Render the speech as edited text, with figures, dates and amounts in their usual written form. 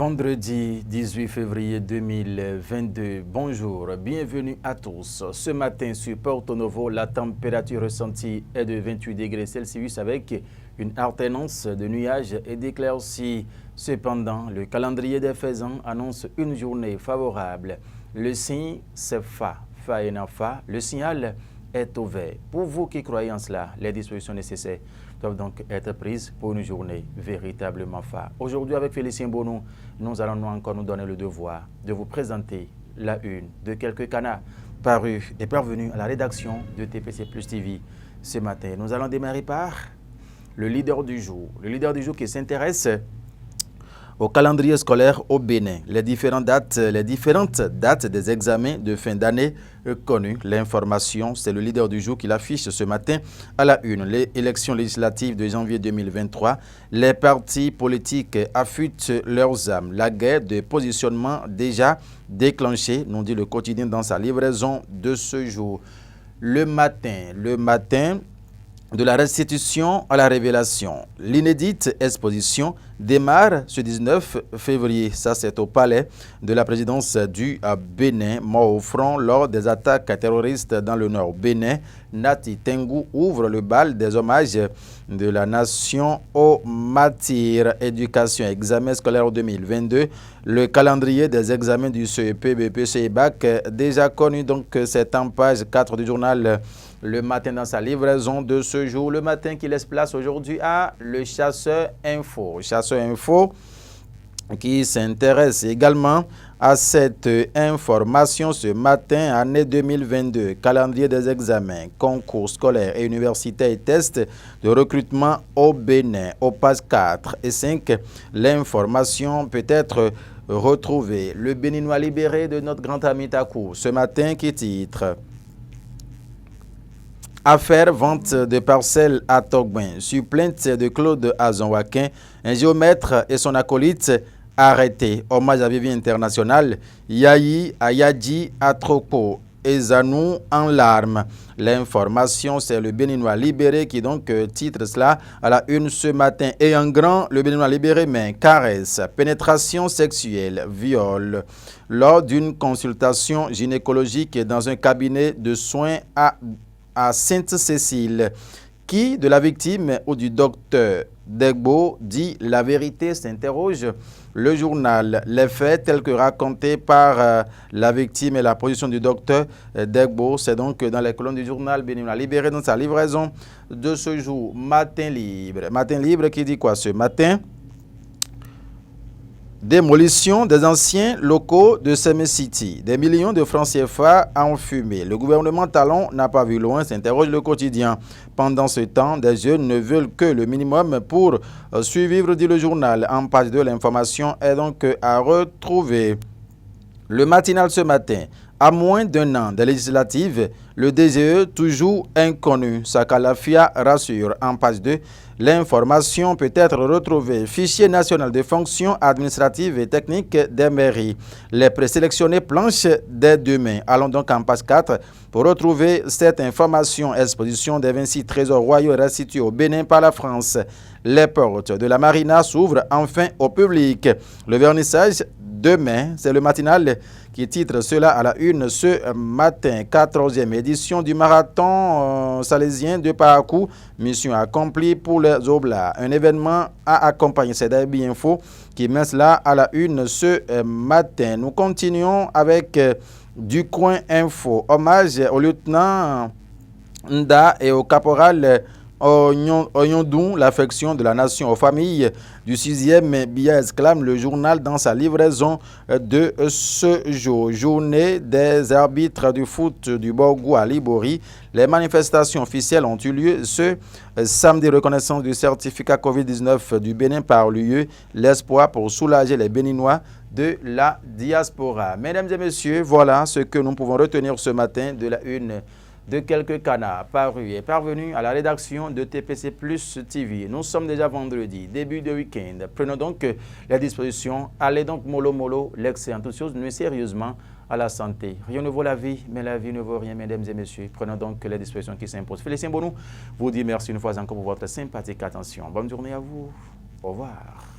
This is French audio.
Vendredi 18 février 2022, bonjour, bienvenue à tous. Ce matin sur Porto Novo, la température ressentie est de 28 degrés Celsius avec une alternance de nuages et d'éclaircies. Cependant, le calendrier des faisans annonce une journée favorable. Le signe, c'est Fa et Nafa. Le signal est au vert. Pour vous qui croyez en cela, les dispositions nécessaires doivent donc être prises pour une journée véritablement phare. Aujourd'hui, avec Félicien Bonou, nous allons encore nous donner le devoir de vous présenter la une de quelques canards parus et parvenus à la rédaction de TPC Plus TV ce matin. Nous allons démarrer par le leader du jour. Le leader du jour qui s'intéresse au calendrier scolaire au Bénin, les différentes dates des examens de fin d'année connues. L'information, c'est le leader du jour qui l'affiche ce matin à la une. Les élections législatives de janvier 2023, les partis politiques affûtent leurs âmes. La guerre de positionnement déjà déclenchée, nous dit le quotidien dans sa livraison de ce jour. Le matin de la restitution à la révélation. L'inédite exposition démarre ce 19 février. Ça, c'est au palais de la présidence du Bénin, mort au front lors des attaques terroristes dans le nord. Bénin, Nati Tengu ouvre le bal des hommages de la nation aux matières éducation et examen scolaire 2022. Le calendrier des examens du CEP, BPC et BAC, déjà connu, donc c'est en page 4 du journal Le Matin dans sa livraison de ce jour. Le Matin qui laisse place aujourd'hui à le Chasseur Info. Chasseur Info qui s'intéresse également à cette information ce matin, année 2022, calendrier des examens, concours scolaires et universitaires et tests de recrutement au Bénin, au passe 4 et 5. L'information peut être retrouvée. Le Béninois libéré de notre grand ami Takou, ce matin qui titre affaire vente de parcelles à Togben. Sur plainte de Claude Azonwakin, un géomètre et son acolyte arrêtés. Hommage à Vivi International, Yayi Ayadji Atroko et Zanou en larmes. L'information, c'est le Béninois libéré qui donc titre cela à la une ce matin. Et en grand, le Béninois libéré, mais caresse, pénétration sexuelle, viol. Lors d'une consultation gynécologique dans un cabinet de soins à Sainte-Cécile. Qui de la victime ou du docteur Degbo dit la vérité, s'interroge le journal. Les faits tels que racontés par la victime et la position du docteur Degbo, c'est donc dans les colonnes du journal Béninois libéré dans sa livraison de ce jour. Matin libre. Matin libre qui dit quoi ce matin? Démolition des anciens locaux de Seme City. Des millions de francs CFA en fumée. Le gouvernement Talon n'a pas vu loin, s'interroge le quotidien. Pendant ce temps, des jeunes ne veulent que le minimum pour survivre, dit le journal. En page 2, l'information est donc à retrouver. Le matinal ce matin. À moins d'un an des législatives, le DGE toujours inconnu. Sakalafia rassure. En page 2, l'information peut être retrouvée. Fichier national des fonctions administratives et techniques des mairies. Les présélectionnés planchent dès demain. Allons donc en page 4 pour retrouver cette information. Exposition des 26 trésors royaux restitués au Bénin par la France. Les portes de la marina s'ouvrent enfin au public. Le vernissage demain, c'est le matinal qui titre cela à la une ce matin. 14e édition du marathon salésien de Parakou. Mission accomplie pour les Oblats. Un événement à accompagner. C'est d'Aibi Info qui met cela à la une ce matin. Nous continuons avec du coin info. Hommage au lieutenant Nda et au caporal Oyondou, l'affection de la nation aux familles du 6e billet, exclame le journal dans sa livraison de ce jour. Journée des arbitres du foot du Borgou à Libori. Les manifestations officielles ont eu lieu ce samedi. Reconnaissance du certificat Covid-19 du Bénin par l'UE. L'espoir pour soulager les Béninois de la diaspora. Mesdames et messieurs, voilà ce que nous pouvons retenir ce matin de la une de quelques canards parus et parvenus à la rédaction de TPC Plus TV. Nous sommes déjà vendredi, début de week-end. Prenons donc les dispositions. Allez donc mollo, l'excellente toute chose, nuit sérieusement à la santé. Rien ne vaut la vie, mais la vie ne vaut rien, mesdames et messieurs. Prenons donc les dispositions qui s'imposent. Félicien Bonou vous dit merci une fois encore pour votre sympathique attention. Bonne journée à vous. Au revoir.